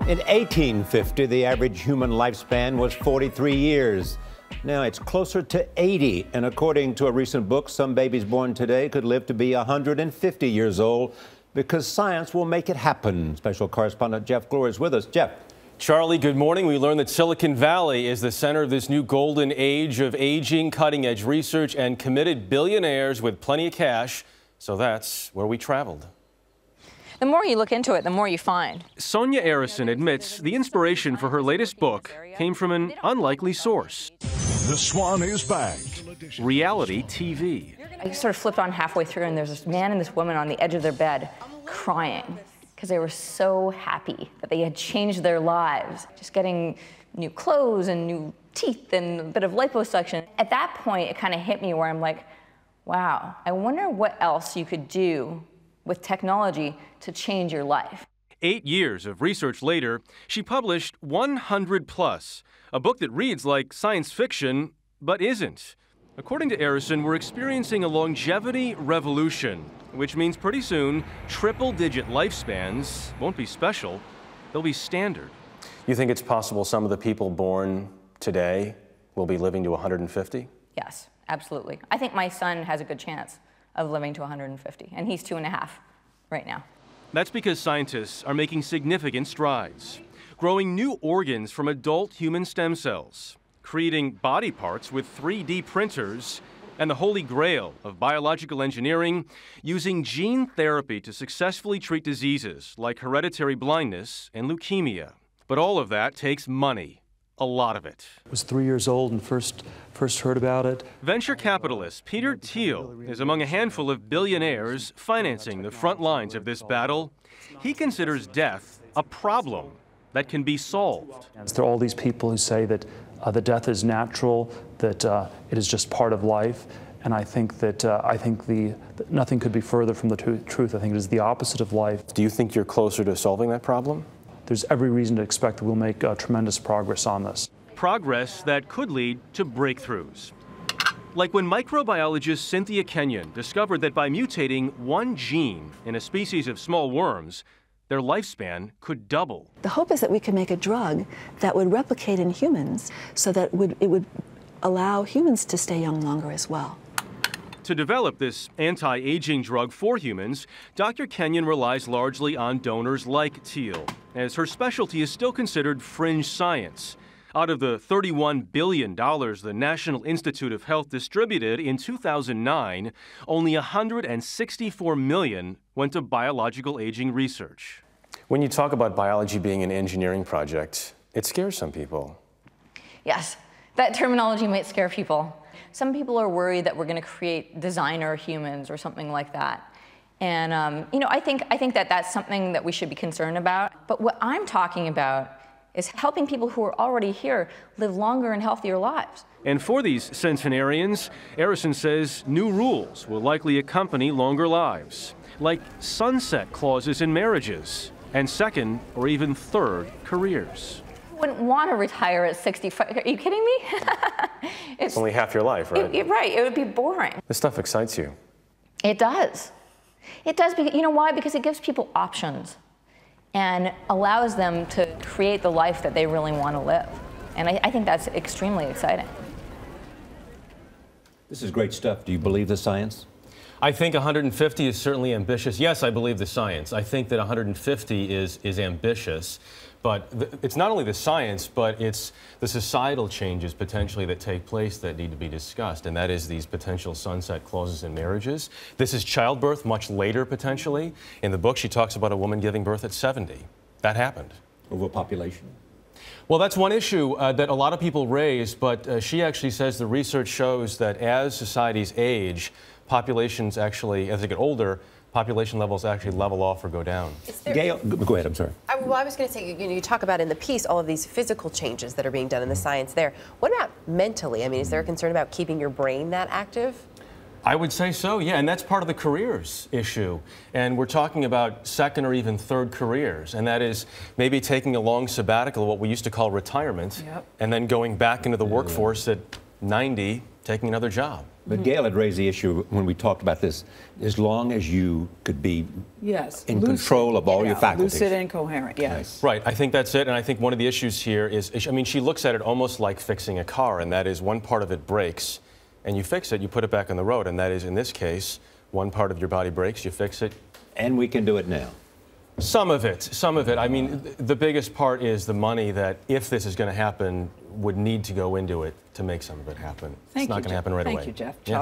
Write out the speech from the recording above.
In 1850, the average human lifespan was 43 years. Now it's closer to 80, and according to a recent book, some babies born today could live to be 150 years old because science will make it happen. Special correspondent Jeff Glor is with us. Jeff. Charlie, good morning. We learned that Silicon Valley is the center of this new golden age of aging, cutting-edge research, and committed billionaires with plenty of cash. So that's where we traveled. The more you look into it, the more you find. Sonia Arrison admits the inspiration for her latest book came from an unlikely source. The Swan is back. Reality TV. I sort of flipped on halfway through, and there's this man and this woman on the edge of their bed crying because they were so happy that they had changed their lives, just getting new clothes and new teeth and a bit of liposuction. At that point, it kind of hit me where I'm like, wow, I wonder what else you could do with technology to change your life. 8 years of research later, she published 100 Plus, a book that reads like science fiction, but isn't. According to Arrison, we're experiencing a longevity revolution, which means pretty soon, triple-digit lifespans won't be special, they'll be standard. You think it's possible some of the people born today will be living to 150? Yes, absolutely. I think my son has a good chance of living to 150, and he's 2.5 right now. That's because scientists are making significant strides, growing new organs from adult human stem cells, creating body parts with 3D printers, and the holy grail of biological engineering, using gene therapy to successfully treat diseases like hereditary blindness and leukemia. But all of that takes money. A lot of it. I was 3 years old and first heard about it. Venture capitalist Peter Thiel is among a handful of billionaires financing the front lines of this battle. He considers death a problem that can be solved. There are all these people who say that the death is natural, that it is just part of life, and I think that that nothing could be further from the truth. I think it is the opposite of life. Do you think you're closer to solving that problem? There's every reason to expect that we'll make tremendous progress on this. Progress that could lead to breakthroughs. Like when microbiologist Cynthia Kenyon discovered that by mutating one gene in a species of small worms, their lifespan could double. The hope is that we can make a drug that would replicate in humans so that it would allow humans to stay young longer as well. To develop this anti-aging drug for humans, Dr. Kenyon relies largely on donors like Thiel, as her specialty is still considered fringe science. Out of the $31 billion the National Institute of Health distributed in 2009, only $164 million went to biological aging research. When you talk about biology being an engineering project, it scares some people. Yes, that terminology might scare people. Some people are worried that we're going to create designer humans or something like that. And you know, I think that that's something that we should be concerned about. But what I'm talking about is helping people who are already here live longer and healthier lives. And for these centenarians, Arrison says new rules will likely accompany longer lives, like sunset clauses in marriages and second or even third careers. I wouldn't want to retire at 65. Are you kidding me? It's only half your life, right? Right, it would be boring. This stuff excites you. It does. It does, you know why? Because it gives people options and allows them to create the life that they really want to live. And I think that's extremely exciting. This is great stuff. Do you believe the science? I think 150 is certainly ambitious. Yes, I believe the science. I think that 150 is ambitious. But it's not only the science, but it's the societal changes potentially that take place that need to be discussed, and that is these potential sunset clauses in marriages. This is childbirth much later, potentially. In the book, she talks about a woman giving birth at 70. That happened. Overpopulation? Well, that's one issue that a lot of people raise, but she actually says the research shows that as societies age, populations actually, as they get older, population levels actually level off or go down. Gail, go ahead, I'm sorry. I was going to say, you talk about in the piece all of these physical changes that are being done in the science there. What about mentally? I mean, is there a concern about keeping your brain that active? I would say so, yeah, and that's part of the careers issue. And we're talking about second or even third careers, and that is maybe taking a long sabbatical, what we used to call retirement, and then going back into the workforce at 90, taking another job. But Gail had raised the issue when we talked about this, as long as you could be in control of all your faculties. Lucid and coherent, yes. Right, I think that's it, and I think one of the issues here is, I mean, she looks at it almost like fixing a car, and that is one part of it breaks, and you fix it, you put it back on the road, and that is, in this case, one part of your body breaks, you fix it. And we can do it now. Some of it, some of it. I mean, the biggest part is the money that, if this is going to happen, would need to go into it to make some of it happen. It's not going to happen right away. Thank you, Jeff. Yeah.